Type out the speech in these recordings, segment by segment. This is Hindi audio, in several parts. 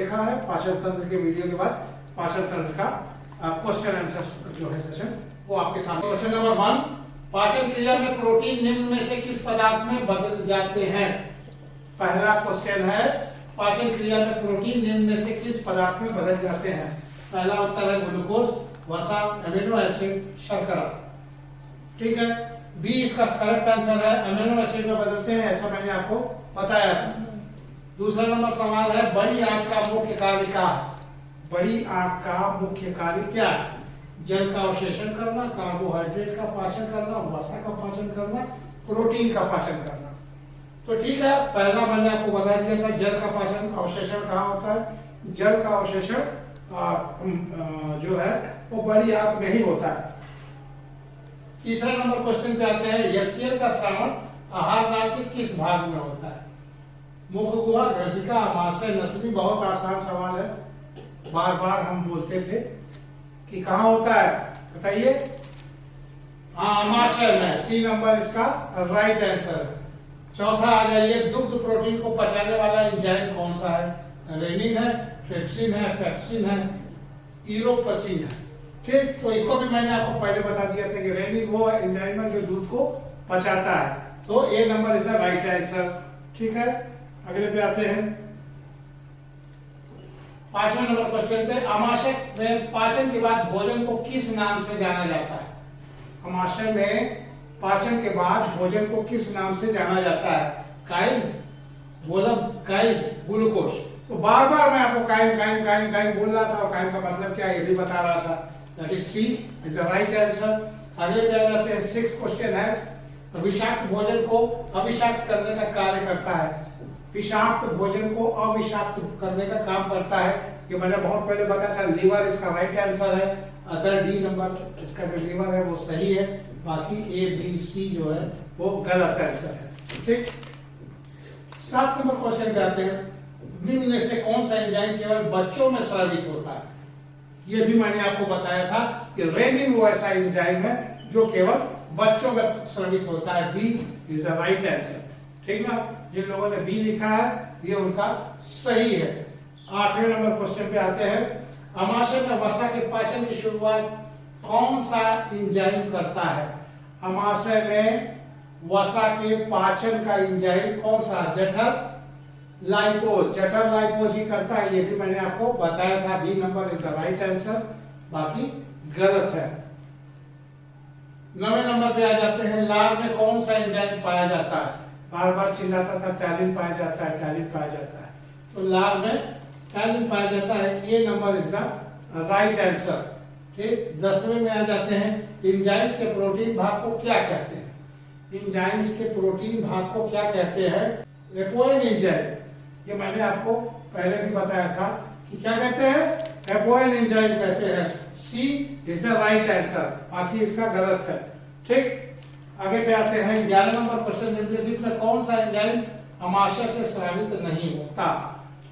देखा है पाचन तंत्र के वीडियो के बाद पाचन तंत्र का क्वेश्चन आंसर जो है सेशन वो आपके सामने। क्वेश्चन नंबर 1, पाचन क्रिया में प्रोटीन निम्न में से किस पदार्थ में बदल जाते हैं? पहला क्वेश्चन है पाचन क्रिया में प्रोटीन निम्न में से किस पदार्थ में बदल जाते हैं? पहला उत्तर है ग्लूकोज, वसा, अमीनो एसिड, शर्करा। ठीक है, बी इसका करेक्ट आंसर है, अमीनो एसिड में बदलते हैं, ऐसा मैंने आपको बताया था। दूसरा नंबर सवाल है बड़ी आंत का मुख्य कार्य क्या है? बड़ी आंत का मुख्य कार्य क्या है? जल का अवशोषण करना, कार्बोहाइड्रेट का पाचन करना, वसा का पाचन करना, प्रोटीन का पाचन करना। तो ठीक है, पहला मैंने आपको बता दिया था जल का पाचन अवशोषण कहाँ होता है? जल का अवशोषण जो है वो बड़ी आंत में ही होता है। तीसरा नंबर क्वेश्चन पे आते हैं HCl का स्रावण आहार नाल के किस भाग में होता है? मुख गुहा, ग्रसिका, आमाशय, नसनी। बहुत आसान सवाल है, बार बार हम बोलते थे कि कहाँ होता है, बताइए। आमाशय में, सी नंबर इसका राइट आंसर है। चौथा आ जाइए, दुग्ध प्रोटीन को पचाने वाला एंजाइम कौन सा है? रेनिन है, ट्रिप्सिन है, पेप्सिन है, इरोपसिन है। ठीक, तो इसको भी मैंने आपको पहले बता दिया था कि रेनिन वो एंजाइम है जो दूध को पचाता है, तो A number is the right answer. ठीक है, अगले पे आते हैं। पांचवें नंबर क्वेश्चन पे, आमाशय में पाचन के बाद भोजन को किस नाम से जाना जाता है? आमाशय में पाचन के बाद भोजन को किस नाम से जाना जाता है? काइल, बोलम, काइल, ग्लूकोज। तो बार बार मैं आपको काइल काइल काइल काइल बोल रहा था, और काइल का मतलब क्या है ये भी बता रहा था। That is C is the right answer. अगले पे आ जाते हैं, 6 क्वेश्चन है, विषाक्त भोजन को अविषाक्त करने का कार्य करता है। विषाक्त भोजन को अविषाक्त करने का काम करता है, ये मैंने बहुत पहले बताया था। लीवर इसका राइट आंसर है। अदर डी नंबर इसका जो लीवर है वो सही है, बाकी ए बी सी जो है वो गलत आंसर है। ठीक, 7 नंबर क्वेश्चन पे आते हैं, निम्न में से कौन सा एंजाइम केवल बच्चों में स्रावित होता है? ये भी मैंने आपको बताया था कि रेनिन वो ऐसा एंजाइम है जो केवल बच्चों में स्रावित होता है। B is the right answer. ठीक ना, जिन लोगों ने बी लिखा है ये उनका सही है। 8वें नंबर क्वेश्चन पे आते हैं, आमाशय में वसा के पाचन की शुरुआत कौन सा एंजाइम करता है? आमाशय में वसा के पाचन का एंजाइम कौन सा? जठर लाइपोज, जठर लाइपोज ही करता है, ये भी मैंने आपको बताया था। B number is the right answer, बाकी गलत है। 9वें नंबर पे आ जाते हैं, लार में कौन सा एंजाइम पाया जाता है? बार बार चिल्लाता था, टैलिन पाया जाता है, टैलिन पाया जाता है, तो लार में टैलिन पाया जाता है। A number is the right answer. ठीक, 10वें में आ जाते हैं, एंजाइम्स के प्रोटीन भाग को क्या कहते हैं? एंजाइम्स के प्रोटीन भाग को क्या कहते हैं? एपोएन एंजाइम, ये मैंने आपको पहले भी बताया था कि क्या कहते हैं? एपोएन एंजाइम कहते हैं। सी इज द राइट आंसर, बाकी इसका गलत है। ठीक, आगे पे आते हैं 11 नंबर क्वेश्चन, निम्नलिखित में कौन सा एंजाइम आमाशय से स्रावित नहीं होता?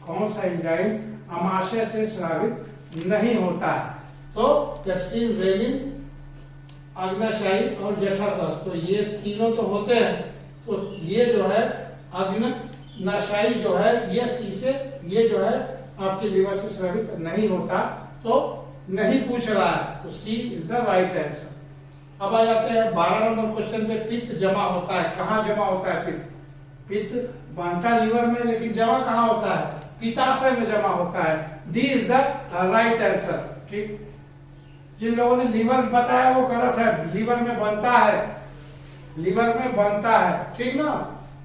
कौन सा एंजाइम आमाशय से स्रावित नहीं होता है? तो पेप्सिन, रेनिन, अग्नाशयी और जठररस, तो ये तीनों तो होते हैं। तो ये जो है अग्नाशयी जो है ये सी से, ये जो है आपके लीवर से स्रावित नहीं होता, तो नहीं पूछ रहा है, तो C is the right answer. अब आ जाते हैं 12 नंबर क्वेश्चन पे, पित्त जमा होता है, कहाँ जमा होता है पित्त? पित्त बनता लीवर में, लेकिन जमा कहाँ होता है? पित्ताशय में जमा होता है। D is the right answer. ठीक, जिन लोगों ने लीवर बताया वो गलत है, लीवर में बनता है, लीवर में बनता है। ठीक ना,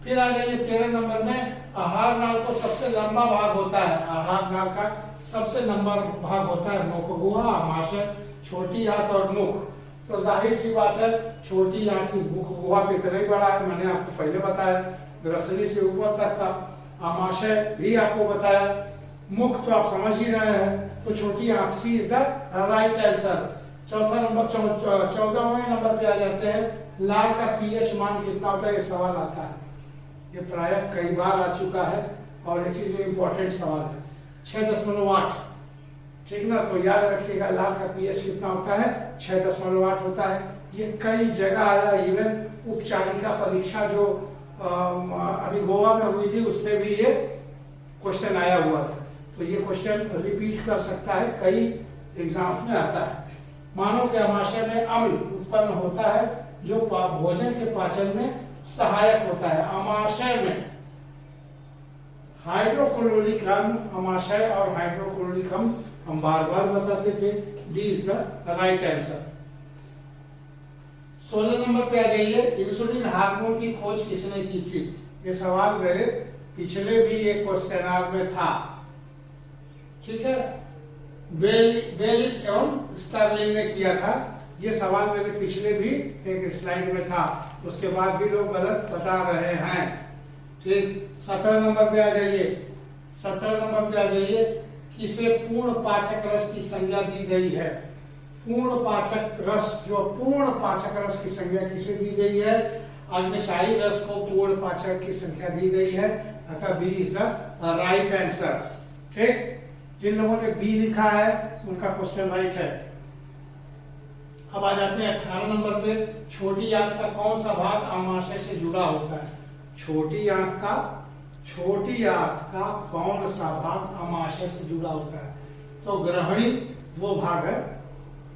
फिर आ जाइए 13 नंबर में, आहार नाल को सबसे लंबा भाग होता है। आहार नाल का सबसे लंबा भाग होता है मुख गुहा, आमाशय, छोटी आंत और मुख। तो जाहिर सी बात है छोटी आंत की मुख गुहा तो इतना ही बड़ा है, मैंने आपको पहले बताया। ग्रसनी से ऊपर तक का, आमाशय भी आपको बताया, मुख तो आप समझ ही रहे हैं, तो छोटी आंत। C is the right answer. 14वें नंबर पे आ जाते हैं, लार का पीएच मान कितना होता है? ये सवाल आता है, ये प्राय कई बार आ चुका है और एक इंपॉर्टेंट सवाल है। 6.8। ठीक ना, तो याद रखिएगा लार का पीएच कितना होता है? 6.8 होता है। ये कई जगह आया, इवन उपचारिका परीक्षा जो अभी गोवा में हुई थी उसमें भी ये क्वेश्चन आया हुआ था। तो तो ये क्वेश्चन रिपीट कर सकता है, कई एग्जाम्स में आता है। मानव के आमाशय में अम्ल उत्पन्न होता है जो भोजन के पाचन में सहायक होता है। आमाशय में हाइड्रोक्लोरिक अम्ल, आमाशय और हाइड्रोक्लोरिक अम्ल हम बार बार बताते थे। D is the right answer. 16 number पे आ जाइए, इंसुलिन हार्मोन की खोज किसने की थी? ये सवाल मेरे पिछले भी एक क्वेश्चन में था, ठीक है। बेलिस एवं स्टर्लिंग ने किया था। ये सवाल मेरे पिछले भी एक स्लाइड में था, उसके बाद भी लोग गलत बता रहे हैं, ठीक। 17 नंबर पे आ जाइए, 17 नंबर पे आ जाइए, किसे पूर्ण पाचक रस की संज्ञा दी गई है? पूर्ण पाचक रस, जो पूर्ण पाचक रस की संज्ञा किसे दी गई है? अग्निशायी रस को पूर्ण पाचक की संख्या दी गई है, अतः B is the right answer, ठीक। जिन लोगों ने बी लिखा है उनका क्वेश्चन राइट है। अब आ जाते हैं 18 नंबर पे, छोटी आंत का कौन सा भाग आमाशय से जुड़ा होता है? छोटी आंत का कौन सा भाग आमाशय से जुड़ा होता है? तो ग्रहणी वो भाग है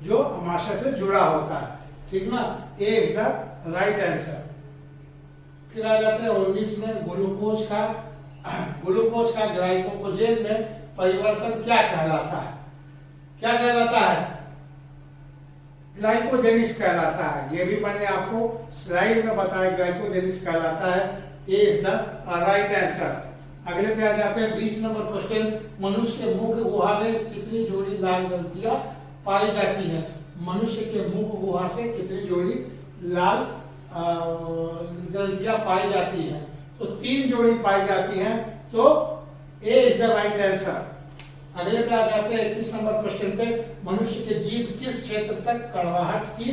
जो आमाशय से जुड़ा होता है, ठीक ना। ए इज द राइट आंसर। फिर आ जाते हैं 19 में, ग्लूकोज का ग्लाइकोजेन में परिवर्तन क्या कहलाता है? क्या कहलाता है? ग्लाइकोजेनिस कहलाता है। ये भी मैंने आपको स्लाइड में बताया, ग्लाइकोजेनिस कहलाता है। ए इज द राइट आंसर। अगले पे आ जाते हैं 20 नंबर क्वेश्चन, मनुष्य के मुख गुहा में कितनी जोड़ी लाल ग्रंथियां पाई जाती है? मनुष्य के मुख गुहा से कितनी जोड़ी लाल ग्रंथियां पाई जाती है? तो 3 जोड़ी पाई जाती हैं, तो ए इज द राइट आंसर। अगले पे आ जाते हैं 21 नंबर क्वेश्चन पे, मनुष्य के जीभ किस क्षेत्र तक कड़वाहट की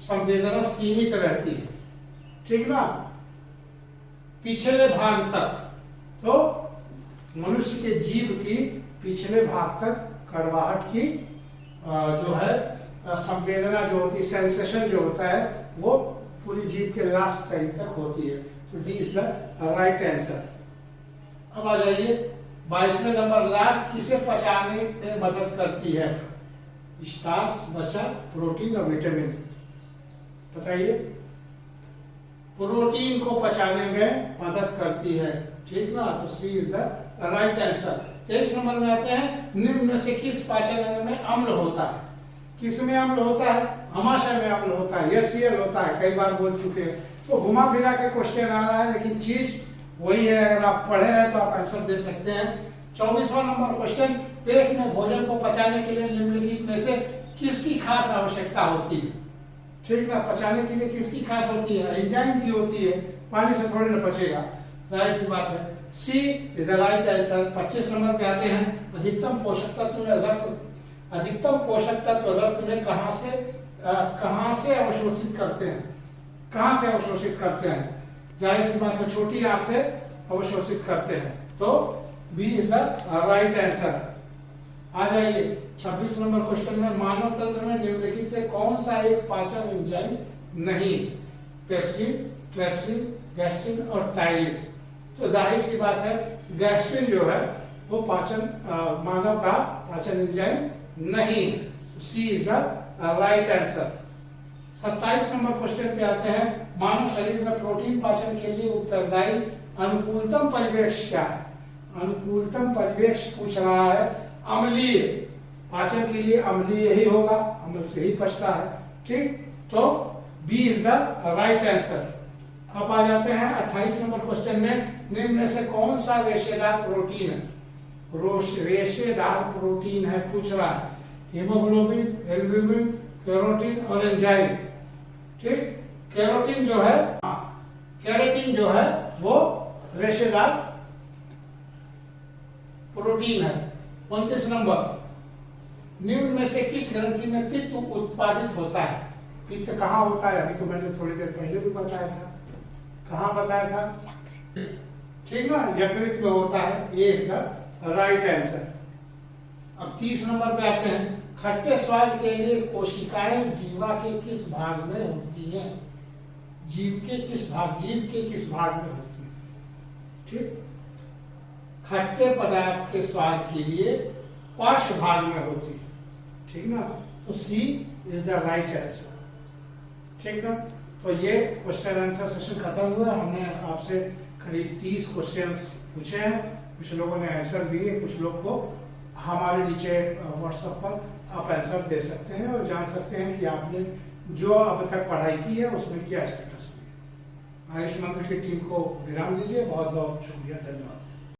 संवेदना सीमित रहती है? ठीक ना, पिछले भाग तक। तो मनुष्य के जीभ की पिछले भाग तक कड़वाहट की जो है संवेदना जो होती है, सेंसेशन जो होता है, वो पूरी जीभ के लास्ट साइड तक होती है। तो D is the right answer. अब आ जाइए 22वें नंबर, लार किसे पचाने में मदद करती है? स्टार्च, वसा, प्रोटीन और विटामिन। बताइए। प्रोटीन को पचाने में मदद करती है, ठीक ना। तो C is the right answer. 23 number में आते हैं, निम्न में से किस पाचन अंग में अम्ल होता है? किस में अम्ल होता है? आमाशय में अम्ल होता है, HCl होता है, कई बार बोल चुके हैं। तो घुमा फिरा के क्वेश्चन आ रहा है, लेकिन चीज वही है। अगर आप पढ़े हैं तो आप आंसर दे सकते हैं। 24वां नंबर क्वेश्चन, पेट में भोजन को पचाने के लिए निम्नलिखित में से किसकी खास आवश्यकता होती है? ठीक ना, पचाने के लिए किसकी खास होती है? एंजाइम की होती है, पानी से थोड़ी ना पचेगा, जाहिर सी बात है। C is the right answer. 25 number पे आते हैं, अधिकतम पोषक तत्व रक्त में कहां से अवशोषित करते हैं? कहां से अवशोषित करते हैं? जाहिर सी बात है, छोटी आंत से अवशोषित करते हैं। तो B is the right answer. आ जाइए 26 नंबर क्वेश्चन में, मानव तंत्र में निम्नलिखित से कौन सा एक पाचन एंजाइम नहीं? पेप्सिन, ट्रेप्सिन, गैस्ट्रिन और टाइलिन। तो जाहिर सी बात है, गैस्ट्रिन जो है वो मानव का पाचन एंजाइम नहीं है। C is the right answer. 27 number question पे आते हैं, मानव शरीर में प्रोटीन पाचन के लिए उत्तरदायी अनुकूलतम परिवेश क्या है? अनुकूलतम परिवेश पूछ रहा है। अम्लीय, पाचन के लिए अम्लीय ही होगा, अम्ल से ही पचता है, ठीक। तो B is the right answer. अब आ जाते हैं 28 नंबर क्वेश्चन में, निम्न में से कौन सा रेशेदार प्रोटीन है? रेशेदार प्रोटीन है पूछ रहा है। हीमोग्लोबिन, एल्ब्यूमिन, कैरोटीन और एंजाइम, ठीक। कैरोटीन जो है वो रेशेदार प्रोटीन है। 29 नंबर, निम्न में से किस ग्रंथि में पित्त उत्पादित होता है? पित्त कहाँ होता है? अभी तो मैंने थोड़ी देर पहले भी बताया था। कहाँ बताया था? ठीक ना, यकृत में होता है। ए इज द राइट आंसर। अब 30 नंबर पे आते हैं, खट्टे स्वाद के लिए कोशिकाएं जीवा के किस भाग में होती हैं? जीव के किस भाग में होती है? ठीक। खट्टे पदार्थ के स्वाद के लिए पार्श्व भाग में होती है, ठीक ना। तो C is the right answer, ठीक ना। तो ये क्वेश्चन आंसर सेशन खत्म हुआ। हमने आपसे करीब 30 क्वेश्चंस पूछे हैं, कुछ लोगों ने आंसर दिए, कुछ लोग को हमारे नीचे व्हाट्सएप पर आप आंसर दे सकते हैं और जान सकते हैं कि आपने जो अब तक पढ़ाई की है उसमें क्या स्टेटस हुई है। आयुष मंत्र की टीम को विराम दीजिए। बहुत बहुत शुक्रिया, धन्यवाद।